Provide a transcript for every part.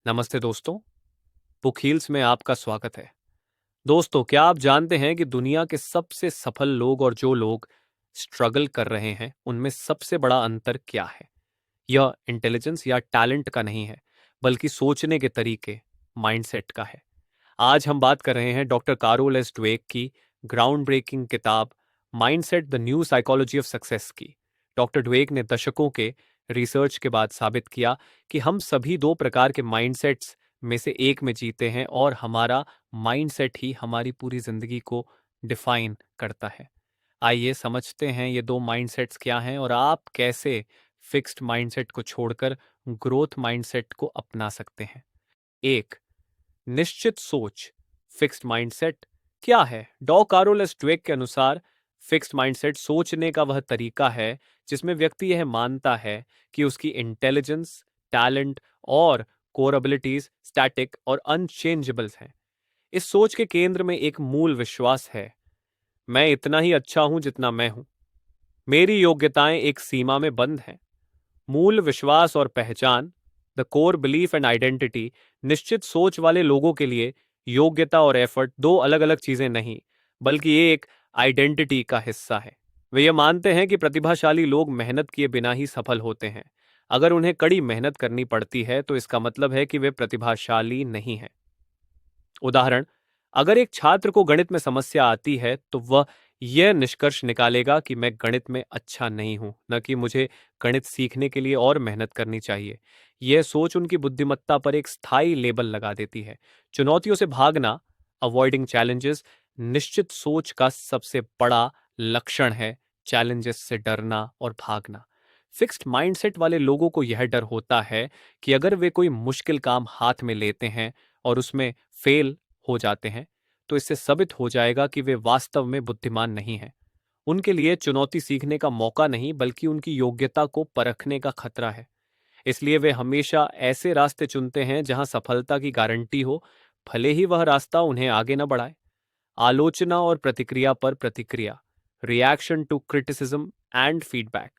नमस्ते दोस्तों, book heels में आपका स्वागत है। दोस्तों, क्या आप जानते हैं कि दुनिया के सबसे सफल लोग और जो लोग स्ट्रगल कर रहे हैं, उनमें सबसे बड़ा अंतर क्या है? यह इंटेलिजेंस या टैलेंट का नहीं है, बल्कि सोचने के तरीके, माइंडसेट का है। आज हम बात कर रहे हैं डॉक्टर कारोल एस ड्वेक की ग्राउंड ब्रेकिंग किताब mindset the new psychology of success की। डॉक्टर ड्वेक ने दशकों के रिसर्च के बाद साबित किया कि हम सभी दो प्रकार के माइंडसेट्स में से एक में जीते हैं और हमारा माइंडसेट ही हमारी पूरी जिंदगी को डिफाइन करता है। आइए समझते हैं ये दो माइंडसेट्स क्या हैं और आप कैसे फिक्स्ड माइंडसेट को छोड़कर ग्रोथ माइंडसेट को अपना सकते हैं। एक, निश्चित सोच, फिक्स्ड माइंडसेट क्या है? डॉ कारोल एस ड्वेक के अनुसार फिक्स्ड माइंडसेट सोचने का वह तरीका है जिसमें व्यक्ति यह मानता है कि उसकी इंटेलिजेंस, टैलेंट और कोर एबिलिटीज स्टैटिक और अनचेंजेबल्स हैं। इस सोच के केंद्र में एक मूल विश्वास है, मैं इतना ही अच्छा हूं जितना मैं हूं, मेरी योग्यताएं एक सीमा में बंद हैं। मूल विश्वास और पहचान, the core belief and identity. निश्चित सोच वाले लोगों के लिए योग्यता और एफर्ट दो अलग अलग चीजें नहीं, बल्कि ये एक आइडेंटिटी का हिस्सा है। वे ये मानते हैं कि प्रतिभाशाली लोग मेहनत किए बिना ही सफल होते हैं। अगर उन्हें कड़ी मेहनत करनी पड़ती है तो इसका मतलब है कि वे प्रतिभाशाली नहीं हैं। उदाहरण, अगर एक छात्र को गणित में समस्या आती है तो वह यह निष्कर्ष निकालेगा कि मैं गणित में अच्छा नहीं हूं, न कि मुझे गणित सीखने के लिए और मेहनत करनी चाहिए। यह सोच उनकी बुद्धिमत्ता पर एक स्थायी लेबल लगा देती है। चुनौतियों से भागना, अवॉइडिंग चैलेंजेस, निश्चित सोच का सबसे बड़ा लक्षण है। चैलेंजेस से डरना और भागना। फिक्स्ड माइंडसेट वाले लोगों को यह डर होता है कि अगर वे कोई मुश्किल काम हाथ में लेते हैं और उसमें फेल हो जाते हैं तो इससे साबित हो जाएगा कि वे वास्तव में बुद्धिमान नहीं हैं। उनके लिए चुनौती सीखने का मौका नहीं, बल्कि उनकी योग्यता को परखने का खतरा है। इसलिए वे हमेशा ऐसे रास्ते चुनते हैं जहां सफलता की गारंटी हो, भले ही वह रास्ता उन्हें आगे न बढ़ाए। आलोचना और प्रतिक्रिया पर प्रतिक्रिया, reaction to criticism and feedback.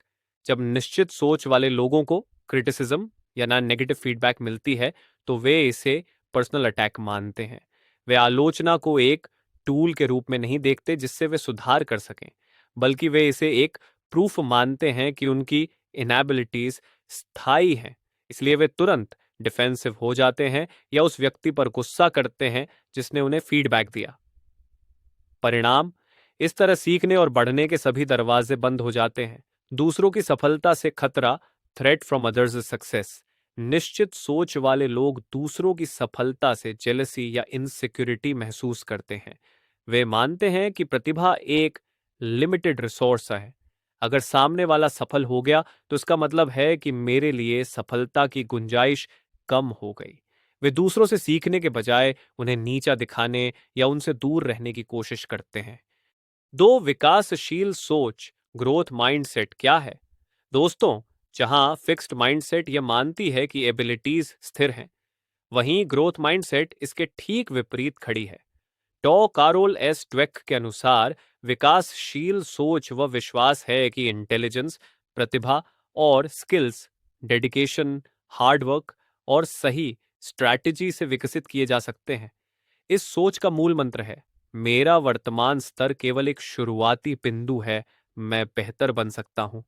जब निश्चित सोच वाले लोगों को क्रिटिसिज्म या ना नेगेटिव फीडबैक मिलती है तो वे इसे पर्सनल अटैक मानते हैं। वे आलोचना को एक टूल के रूप में नहीं देखते जिससे वे सुधार कर सकें, बल्कि वे इसे एक प्रूफ मानते हैं कि उनकी इनएबिलिटीज स्थायी हैं। इसलिए वे तुरंत डिफेंसिव हो जाते हैं या उस व्यक्ति पर गुस्सा करते हैं जिसने उन्हें फीडबैक दिया। परिणाम, इस तरह सीखने और बढ़ने के सभी दरवाजे बंद हो जाते हैं। दूसरों की सफलता से खतरा, थ्रेट फ्रॉम अदर्स सक्सेस। निश्चित सोच वाले लोग दूसरों की सफलता से जेलसी या इनसिक्योरिटी महसूस करते हैं। वे मानते हैं कि प्रतिभा एक लिमिटेड रिसोर्स है। अगर सामने वाला सफल हो गया तो इसका मतलब है कि मेरे लिए सफलता की गुंजाइश कम हो गई। वे दूसरों से सीखने के बजाय उन्हें नीचा दिखाने या उनसे दूर रहने की कोशिश करते हैं। दो, विकासशील सोच, ग्रोथ माइंडसेट क्या है? दोस्तों, जहां फिक्स्ड माइंडसेट यह मानती है कि एबिलिटीज स्थिर हैं, वहीं ग्रोथ माइंडसेट इसके ठीक विपरीत खड़ी है। डॉ कारोल एस ड्वेक के अनुसार विकासशील सोच वह विश्वास है कि इंटेलिजेंस, प्रतिभा और स्किल्स, डेडिकेशन, हार्डवर्क और सही स्ट्रैटेजी से विकसित किए जा सकते हैं। इस सोच का मूल मंत्र है, मेरा वर्तमान स्तर केवल एक शुरुआती बिंदु है, मैं बेहतर बन सकता हूं।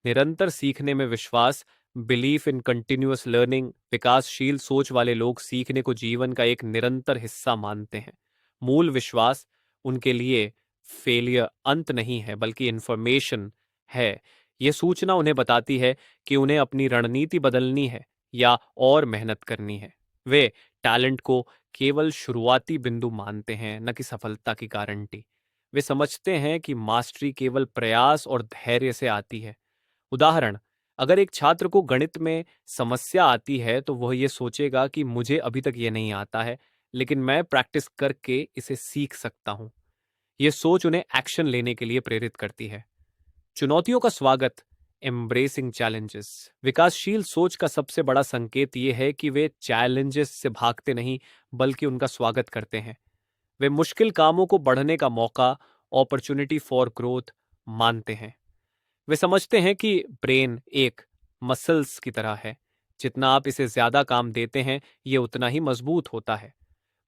निरंतर सीखने में विश्वास, बिलीफ इन कंटिन्यूअस लर्निंग। विकासशील सोच वाले लोग सीखने को जीवन का एक निरंतर हिस्सा मानते हैं। मूल विश्वास, उनके लिए फेलियर अंत नहीं है बल्कि इंफॉर्मेशन है। यह सूचना उन्हें बताती है कि उन्हें अपनी रणनीति बदलनी है या और मेहनत करनी है। वे टैलेंट को केवल शुरुआती बिंदु मानते हैं, न कि सफलता की गारंटी। वे समझते हैं कि मास्टरी केवल प्रयास और धैर्य से आती है। उदाहरण, अगर एक छात्र को गणित में समस्या आती है तो वह यह सोचेगा कि मुझे अभी तक यह नहीं आता है, लेकिन मैं प्रैक्टिस करके इसे सीख सकता हूं। यह सोच उन्हें एक्शन लेने के लिए प्रेरित करती है। चुनौतियों का स्वागत, एम्ब्रेसिंग चैलेंजेस। विकासशील सोच का सबसे बड़ा संकेत यह है कि वे चैलेंजेस से भागते नहीं, बल्कि उनका स्वागत करते हैं। वे मुश्किल कामों को बढ़ने का मौका, अपॉर्चुनिटी फॉर ग्रोथ मानते हैं। वे समझते हैं कि ब्रेन एक मसल्स की तरह है, जितना आप इसे ज्यादा काम देते हैं, ये उतना ही मजबूत होता है।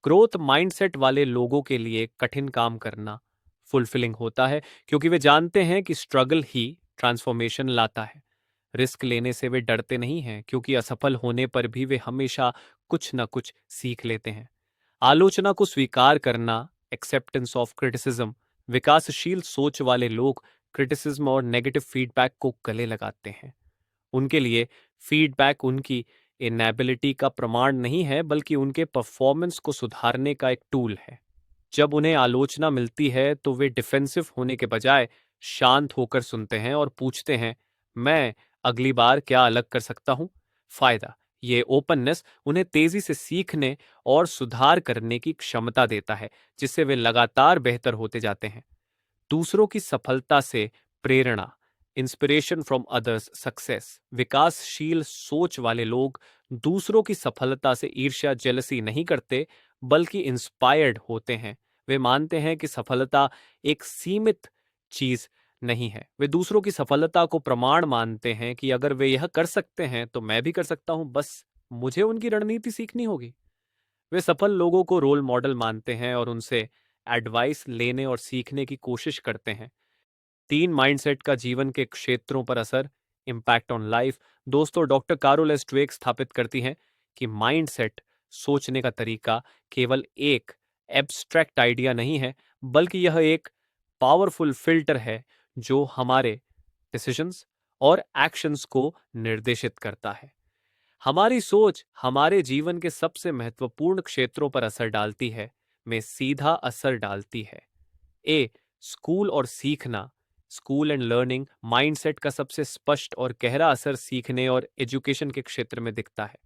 ग्रोथ माइंडसेट वाले लोगों के लिए कठिन काम करना फुलफिलिंग होता है, क्योंकि वे जानते हैं कि स्ट्रगल ही ट्रांसफॉर्मेशन लाता है। रिस्क लेने से वे डरते नहीं हैं, क्योंकि असफल होने पर भी वे हमेशा कुछ न कुछ सीख लेते हैं। आलोचना को स्वीकार करना, एक्सेप्टेंस ऑफ क्रिटिसिज्म। विकासशील सोच वाले लोग क्रिटिसिज्म और नेगेटिव फीडबैक को गले लगाते हैं। उनके लिए फीडबैक उनकी इनेबिलिटी का प्रमाण नहीं है, बल्कि उनके परफॉर्मेंस को सुधारने का एक टूल है। जब उन्हें आलोचना मिलती है तो वे डिफेंसिव होने के बजाय शांत होकर सुनते हैं और पूछते हैं, मैं अगली बार क्या अलग कर सकता हूं? फायदा, ये ओपननेस उन्हें तेजी से सीखने और सुधार करने की क्षमता देता है, जिससे वे लगातार बेहतर होते जाते हैं। दूसरों की सफलता से प्रेरणा, इंस्पिरेशन फ्रॉम अदर्स सक्सेस। विकासशील सोच वाले लोग दूसरों की सफलता से ईर्ष्या जेलसी नहीं करते, बल्कि इंस्पायर्ड होते हैं। वे मानते हैं कि सफलता एक सीमित चीज नहीं है। वे दूसरों की सफलता को प्रमाण मानते हैं कि अगर वे यह कर सकते हैं तो मैं भी कर सकता हूं, बस मुझे उनकी रणनीति सीखनी होगी। वे सफल लोगों को रोल मॉडल मानते हैं और उनसे एडवाइस लेने और सीखने की कोशिश करते हैं। 3 माइंडसेट का जीवन के क्षेत्रों पर असर, इम्पैक्ट ऑन लाइफ। दोस्तों, डॉक्टर कारोल एस ड्वेक स्थापित करती हैं कि माइंडसेट, सोचने का तरीका, केवल एक एब्स्ट्रैक्ट आइडिया नहीं है, बल्कि यह एक पावरफुल फिल्टर है जो हमारे डिसीजंस और एक्शंस को निर्देशित करता है। हमारी सोच हमारे जीवन के सबसे महत्वपूर्ण क्षेत्रों पर असर डालती है, में सीधा असर डालती है। ए, स्कूल और सीखना। School and learning. माइंडसेट का सबसे स्पष्ट और गहरा असर सीखने और एजुकेशन के क्षेत्र में दिखता है।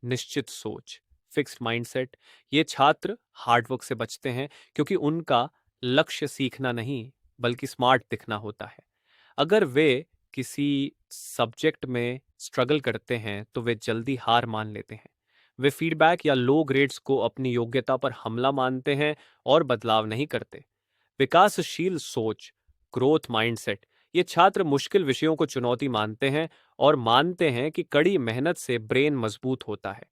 निश्चित सोच, फिक्स्ड माइंडसेट। ये छात्र हार्डवर्क से बचते हैं, क्योंकि उनका लक्ष्य सीखना नहीं, बल्कि स्मार्ट दिखना होता है। अगर वे किसी सब्जेक्ट में स्ट्रगल करते हैं तो वे जल्दी हार मान लेते हैं। वे फीडबैक या लो ग्रेड्स को अपनी योग्यता पर हमला मानते हैं और बदलाव नहीं करते। विकासशील सोच, ग्रोथ माइंडसेट। ये छात्र मुश्किल विषयों को चुनौती मानते हैं और मानते हैं कि कड़ी मेहनत से ब्रेन मजबूत होता है।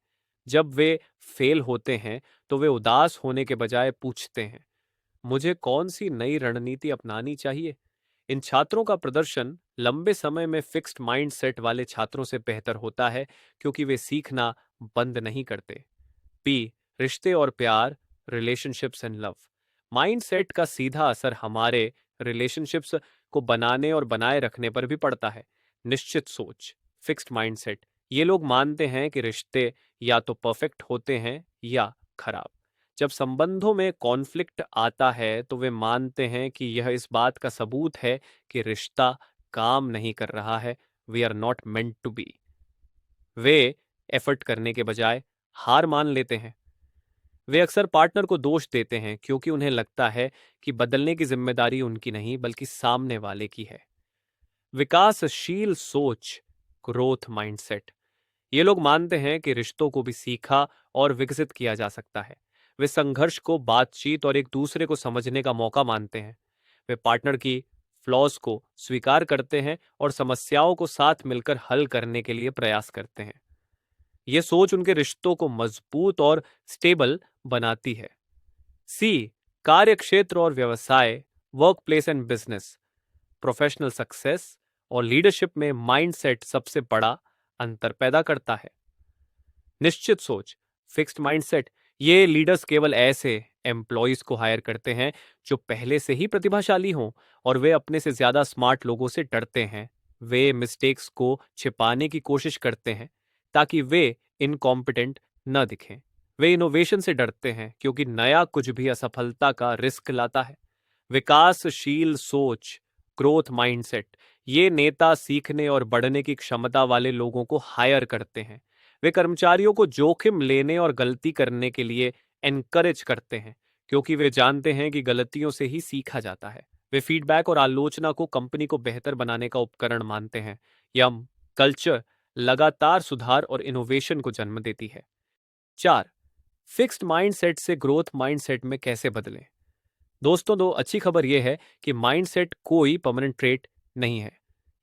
जब वे फेल होते हैं तो वे उदास होने के बजाय पूछते हैं, मुझे कौन सी नई रणनीति अपनानी चाहिए? इन छात्रों का प्रदर्शन लंबे समय में फिक्स्ड माइंडसेट वाले छात्रों से बेहतर होता है, क्योंकि वे सीखना बंद नहीं करते। पी, रिश्ते और प्यार, रिलेशनशिप्स एंड लव। माइंडसेट का सीधा असर हमारे रिलेशनशिप्स को बनाने और बनाए रखने पर भी पड़ता है। निश्चित सोच, फिक्स्ड माइंडसेट। ये लोग मानते हैं कि रिश्ते या तो परफेक्ट होते हैं या खराब। जब संबंधों में कॉन्फ्लिक्ट आता है तो वे मानते हैं कि यह इस बात का सबूत है कि रिश्ता काम नहीं कर रहा है। We are not meant to be. वे एफर्ट करने के बजाय हार मान लेते हैं। वे अक्सर पार्टनर को दोष देते हैं, क्योंकि उन्हें लगता है कि बदलने की जिम्मेदारी उनकी नहीं, बल्कि सामने वाले की है। विकासशील सोच, ग्रोथ माइंडसेट। ये लोग मानते हैं कि रिश्तों को भी सीखा और विकसित किया जा सकता है। वे संघर्ष को बातचीत और एक दूसरे को समझने का मौका मानते हैं। वे पार्टनर की फ्लॉज को स्वीकार करते हैं और समस्याओं को साथ मिलकर हल करने के लिए प्रयास करते हैं। यह सोच उनके रिश्तों को मजबूत और स्टेबल बनाती है। सी, कार्यक्षेत्र और व्यवसाय, work place and business. Professional success और लीडरशिप में माइंडसेट सबसे बड़ा अंतर पैदा करता है। निश्चित सोच, फिक्स्ड माइंडसेट। ये लीडर्स केवल ऐसे एम्प्लॉयज को हायर करते हैं जो पहले से ही प्रतिभाशाली हों, और वे अपने से ज्यादा स्मार्ट लोगों से डरते हैं। वे मिस्टेक्स को छिपाने की कोशिश करते हैं ताकि वे इनकॉम्पिटेंट न दिखें। वे इनोवेशन से डरते हैं, क्योंकि नया कुछ भी असफलता का रिस्क लाता है। विकासशील सोच, ग्रोथ माइंडसेट। ये नेता सीखने और बढ़ने की क्षमता वाले लोगों को हायर करते हैं। वे कर्मचारियों को जोखिम लेने और गलती करने के लिए एनकरेज करते हैं, क्योंकि वे जानते हैं कि गलतियों से ही सीखा जाता है। वे फीडबैक और आलोचना को कंपनी को बेहतर बनाने का उपकरण मानते हैं। यह कल्चर लगातार सुधार और इनोवेशन को जन्म देती है। 4, फिक्स्ड माइंडसेट से ग्रोथ माइंडसेट में कैसे बदलें? दोस्तों, दो अच्छी खबर यह है कि माइंडसेट कोई परमानेंट ट्रेट नहीं है।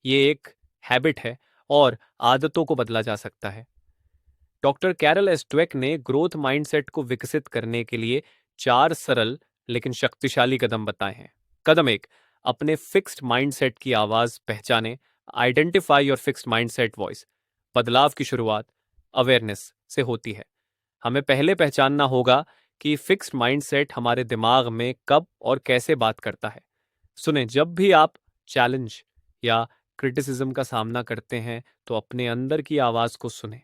ये एक हैबिट है और आदतों को बदला जा सकता है। डॉक्टर कैरल एस ड्वेक ने ग्रोथ माइंडसेट को विकसित करने के लिए 4 सरल लेकिन शक्तिशाली कदम बताए हैं। कदम 1, अपने फिक्स्ड माइंडसेट की आवाज पहचाने। Identify your fixed mindset voice. बदलाव की शुरुआत अवेयरनेस से होती है। हमें पहले पहचानना होगा कि फिक्स्ड माइंडसेट हमारे दिमाग में कब और कैसे बात करता है। सुने, जब भी आप चैलेंज या क्रिटिसिज्म का सामना करते हैं तो अपने अंदर की आवाज को सुने,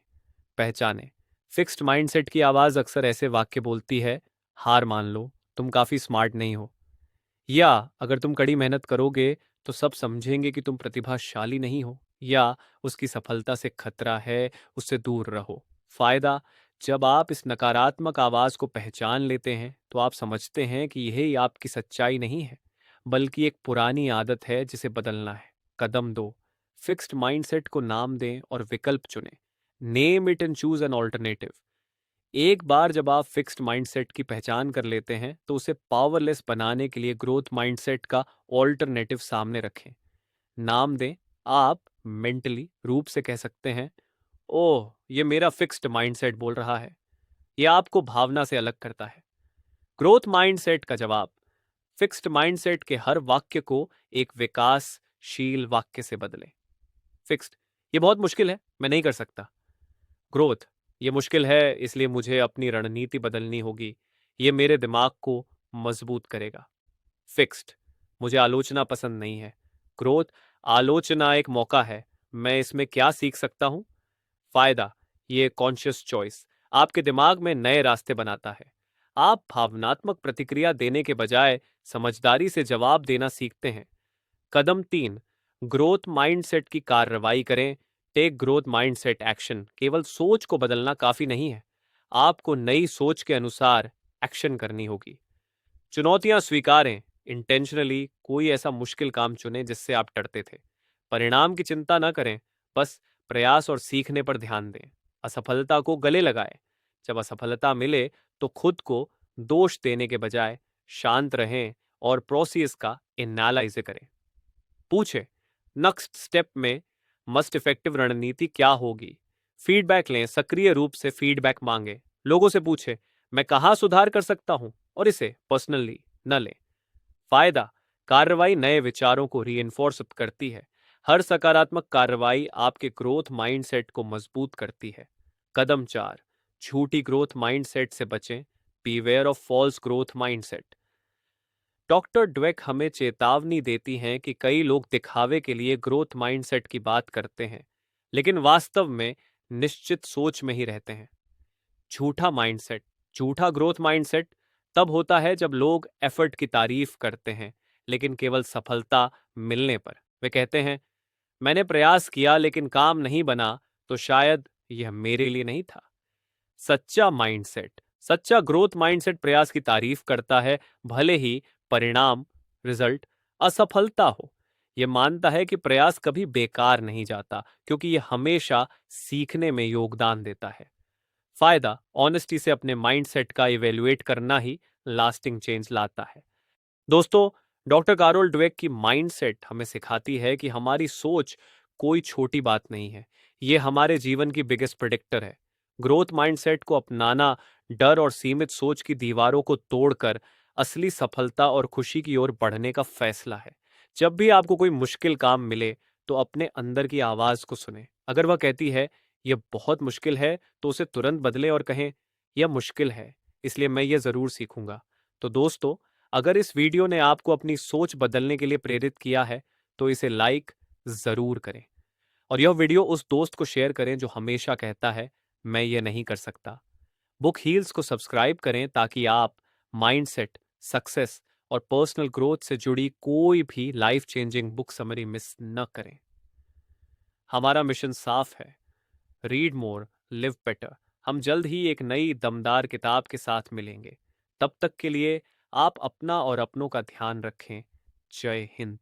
पहचाने। फिक्स्ड माइंडसेट की आवाज अक्सर ऐसे वाक्य बोलती है: हार मान लो, तुम काफी स्मार्ट नहीं हो, या अगर तुम कड़ी मेहनत करोगे तो सब समझेंगे कि तुम प्रतिभाशाली नहीं हो, या उसकी सफलता से खतरा है, उससे दूर रहो। फायदा, जब आप इस नकारात्मक आवाज को पहचान लेते हैं तो आप समझते हैं कि यही आपकी सच्चाई नहीं है, बल्कि एक पुरानी आदत है जिसे बदलना है। कदम 2, फिक्स्ड माइंडसेट को नाम दें और विकल्प चुनें। Name it and choose an alternative. एक बार जब आप फिक्स्ड माइंडसेट की पहचान कर लेते हैं तो उसे पावरलेस बनाने के लिए ग्रोथ माइंडसेट का ऑल्टरनेटिव सामने रखें। नाम दें। आप मेंटली रूप से कह सकते हैं, ओह, ये मेरा फिक्स्ड माइंडसेट बोल रहा है। यह आपको भावना से अलग करता है। ग्रोथ माइंडसेट का जवाब, फिक्स्ड माइंडसेट के हर वाक्य को एक विकासशील वाक्य से बदलें। फिक्स्ड, ये बहुत मुश्किल है, मैं नहीं कर सकता। ग्रोथ, ये मुश्किल है इसलिए मुझे अपनी रणनीति बदलनी होगी, ये मेरे दिमाग को मजबूत करेगा। फिक्स्ड, मुझे आलोचना पसंद नहीं है। ग्रोथ, आलोचना एक मौका है, मैं इसमें क्या सीख सकता हूं। फायदा, ये कॉन्शियस चॉइस आपके दिमाग में नए रास्ते बनाता है। आप भावनात्मक प्रतिक्रिया देने के बजाय समझदारी से जवाब देना सीखते हैं। कदम 3, ग्रोथ माइंडसेट की कार्रवाई करें। Take growth mindset action. केवल सोच को बदलना काफी नहीं है, आपको नई सोच के अनुसार एक्शन करनी होगी। चुनौतियां स्वीकारें। इंटेंशनली कोई ऐसा मुश्किल काम चुनें जिससे आप डरते थे। परिणाम की चिंता न करें, बस प्रयास और सीखने पर ध्यान दें। असफलता को गले लगाएं। जब असफलता मिले तो खुद को दोष देने के बजाय शांत रहें और प्रोसेस का एनालाइज करें। पूछे, नेक्स्ट स्टेप में मस्ट इफेक्टिव रणनीति क्या होगी। फीडबैक लें, सक्रिय रूप से फीडबैक मांगे। लोगों से पूछे, मैं कहाँ सुधार कर सकता हूं, और इसे पर्सनली न लें। फायदा, कार्रवाई नए विचारों को रीइंफोर्स करती है। हर सकारात्मक कार्रवाई आपके ग्रोथ माइंडसेट को मजबूत करती है। कदम 4, झूठी ग्रोथ माइंडसेट से बचें। Beware of false growth mindset. Doctor Dweck हमें चेतावनी देती हैं कि कई लोग दिखावे के लिए ग्रोथ माइंडसेट की बात करते हैं, लेकिन वास्तव में निश्चित सोच में ही रहते हैं। झूठा माइंडसेट, झूठा ग्रोथ माइंडसेट तब होता है जब लोग एफर्ट की तारीफ करते हैं, लेकिन केवल सफलता मिलने पर। वे कहते हैं, मैंने प्रयास किया लेकिन काम नहीं बना, तो शायद यह मेरे लिए नहीं था। सच्चा माइंडसेट, सच्चा ग्रोथ माइंडसेट प्रयास की तारीफ करता है, भले ही परिणाम, रिजल्ट असफलता हो। यह मानता है कि प्रयास कभी बेकार नहीं जाता, क्योंकि यह हमेशा सीखने में योगदान देता है। फायदा, ऑनेस्टी से अपने माइंडसेट का इवेल्युएट करना ही लास्टिंग चेंज लाता है। दोस्तों, डॉक्टर कारोल ड्वेक की माइंडसेट हमें सिखाती है कि हमारी सोच कोई छोटी बात नहीं है, ये हमारे जीवन की बिगेस्ट प्रेडिक्टर है। ग्रोथ माइंडसेट को अपनाना डर और सीमित सोच की दीवारों को तोड़कर असली सफलता और खुशी की ओर बढ़ने का फैसला है। जब भी आपको कोई मुश्किल काम मिले तो अपने अंदर की आवाज को सुने। अगर वह कहती है यह बहुत मुश्किल है, तो उसे तुरंत बदलें और कहें, यह मुश्किल है, इसलिए मैं यह जरूर सीखूंगा। तो दोस्तों, अगर इस वीडियो ने आपको अपनी सोच बदलने के लिए प्रेरित किया है तो इसे लाइक जरूर करें, और यह वीडियो उस दोस्त को शेयर करें जो हमेशा कहता है, मैं ये नहीं कर सकता। बुक हील्स को सब्सक्राइब करें ताकि आप माइंडसेट, सक्सेस और पर्सनल ग्रोथ से जुड़ी कोई भी life changing book summary miss न करें। हमारा मिशन साफ है, रीड मोर, लिव बेटर। हम जल्द ही एक नई दमदार किताब के साथ मिलेंगे। तब तक के लिए आप अपना और अपनों का ध्यान रखें। जय हिंद।